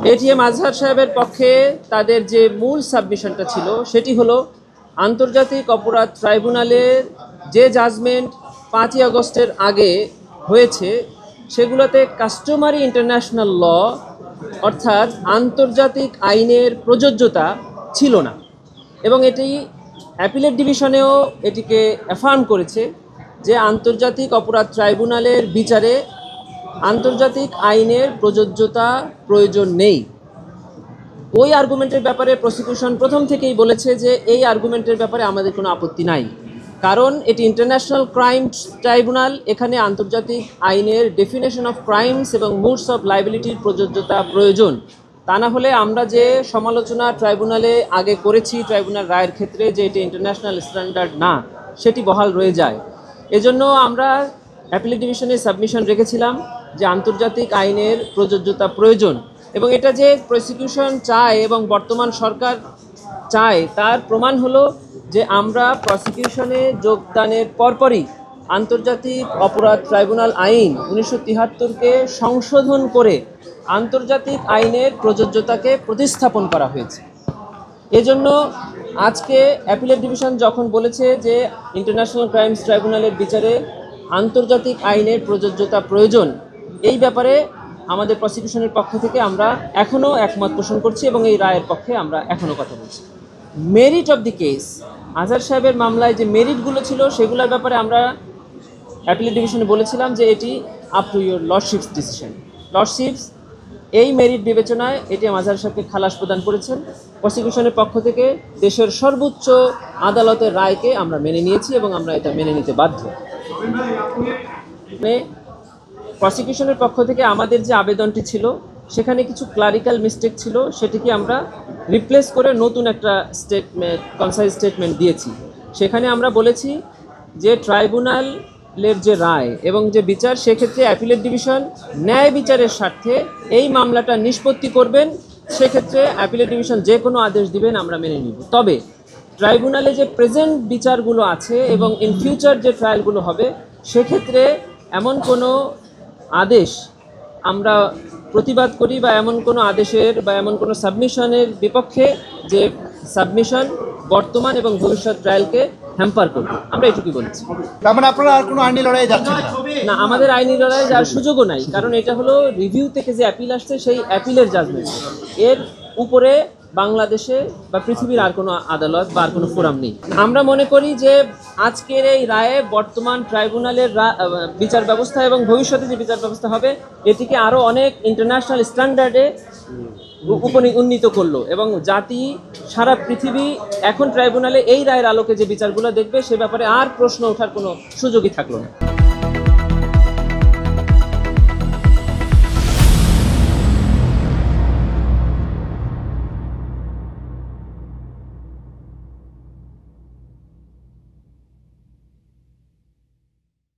ATM আজহার সাহেবের পক্ষে তাদের যে মূল সাবমিশনটা ছিল সেটি হলো আন্তর্জাতিক অপরাধ ট্রাইব্যুনালের যে জাজমেন্ট 5ই আগস্টের আগে হয়েছে সেগুলোতে কাস্টমারি ইন্টারন্যাশনাল ল অর্থাৎ আন্তর্জাতিক আইনের প্রযোজ্যতা ছিল না, এবং এটি অ্যাপিলেট ডিভিশনেও এটিকে অ্যাফার্ম করেছে যে আন্তর্জাতিক অপরাধ ট্রাইব্যুনালের বিচারে আন্তর্জাতিক আইনের প্রযোজ্যতা প্রয়োজন নেই। ওই আর্গুমেন্টের ব্যাপারে প্রসিকিউশন প্রথম থেকেই বলেছে যে এই আর্গুমেন্টের ব্যাপারে আমাদের কোনো আপত্তি নাই, কারণ এটি ইন্টারন্যাশনাল ক্রাইম ট্রাইব্যুনাল, এখানে আন্তর্জাতিক আইনের ডেফিনেশন অফ ক্রাইমস এবং মুডস অফ লাইবিলিটির প্রযোজ্যতা প্রয়োজন। তা না হলে আমরা যে সমালোচনা ট্রাইব্যুনালে আগে করেছি ট্রাইব্যুনাল রায়ের ক্ষেত্রে যে এটি ইন্টারন্যাশনাল স্ট্যান্ডার্ড না, সেটি বহাল রয়ে যায়। এজন্য আমরা অ্যাপিলেট ডিভিশনে সাবমিশন রেখেছিলাম যে আন্তর্জাতিক আইনের প্রযোজ্যতা প্রয়োজন, এবং এটা যে প্রসিকিউশন চায় এবং বর্তমান সরকার চায় তার প্রমাণ হলো যে আমরা প্রসিকিউশনে যোগদানের পরপরই আন্তর্জাতিক অপরাধ ট্রাইব্যুনাল আইন 1973-কে সংশোধন করে আন্তর্জাতিক আইনের প্রযোজ্যতাকে প্রতিস্থাপন করা হয়েছে। এজন্য আজকে অ্যাপিলেট ডিভিশন যখন বলেছে যে ইন্টারন্যাশনাল ক্রাইমস ট্রাইব্যুনালের বিচারে আন্তর্জাতিক আইনের প্রযোজ্যতা প্রয়োজন, এই ব্যাপারে আমাদের প্রসিকিউশনের পক্ষ থেকে আমরা এখনও একমত পোষণ করছি এবং এই রায়ের পক্ষে আমরা এখনও কথা বলছি। মেরিট অফ দি কেস, আজহার সাহেবের মামলায় যে মেরিটগুলো ছিল সেগুলোর ব্যাপারে আমরা অ্যাপিলেট ডিভিশনে বলেছিলাম যে এটি up to your lordships decision. Lordships এই মেরিট বিবেচনায় এটিএম আজহার সাহেবকে খালাস প্রদান করেছেন। প্রসিকিউশনের পক্ষ থেকে দেশের সর্বোচ্চ আদালতের রায়কে আমরা মেনে নিয়েছি এবং আমরা এটা মেনে নিতে বাধ্য। প্রসিকিউশনের পক্ষ থেকে আমাদের যে আবেদনটি ছিল সেখানে কিছু ক্লারিক্যাল মিস্টেক ছিল, সেটিকে আমরা রিপ্লেস করে নতুন একটা স্টেটমেন্ট, কনসাইজ স্টেটমেন্ট দিয়েছি। সেখানে আমরা বলেছি যে ট্রাইব্যুনালের যে রায় এবং যে বিচার, সেক্ষেত্রে অ্যাপিলেট ডিভিশন ন্যায় বিচারের স্বার্থে এই মামলাটা নিষ্পত্তি করবেন, সেক্ষেত্রে অ্যাপিলেট ডিভিশন যে কোনো আদেশ দিবেন আমরা মেনে নিব। তবে ট্রাইব্যুনালে যে প্রেজেন্ট বিচারগুলো আছে এবং ইন ফিউচার যে ট্রায়ালগুলো হবে সেক্ষেত্রে এমন কোনো আদেশ আমরা প্রতিবাদ করি বা এমন কোনো আদেশের বা এমন কোনো সাবমিশনের বিপক্ষে যে সাবমিশন বর্তমান এবং ভবিষ্যৎ ট্রায়ালকে হ্যাম্পার করবে, আমরা এটুকুই বলছি। তার মানে আপনারা আর কোনো আইনি লড়াই যাচ্ছেন না? আমাদের আইনি লড়াই যাওয়ার সুযোগও নাই, কারণ এটা হলো রিভিউ থেকে যে অ্যাপিল আসছে সেই অ্যাপিলের জাজমেন্ট, এর উপরে বাংলাদেশে বা পৃথিবীর আর কোনো আদালত বা আর কোনো ফোরাম নেই। আমরা মনে করি যে আজকের এই রায়ে বর্তমান ট্রাইব্যুনালের বিচার ব্যবস্থা এবং ভবিষ্যতে যে বিচার ব্যবস্থা হবে এটিকে আরও অনেক ইন্টারন্যাশনাল স্ট্যান্ডার্ডে উন্নীত করলো, এবং জাতি সারা পৃথিবী এখন ট্রাইব্যুনালে এই রায়ের আলোকে যে বিচারগুলো দেখবে সে ব্যাপারে আর প্রশ্ন ওঠার কোনো সুযোগই থাকলো না।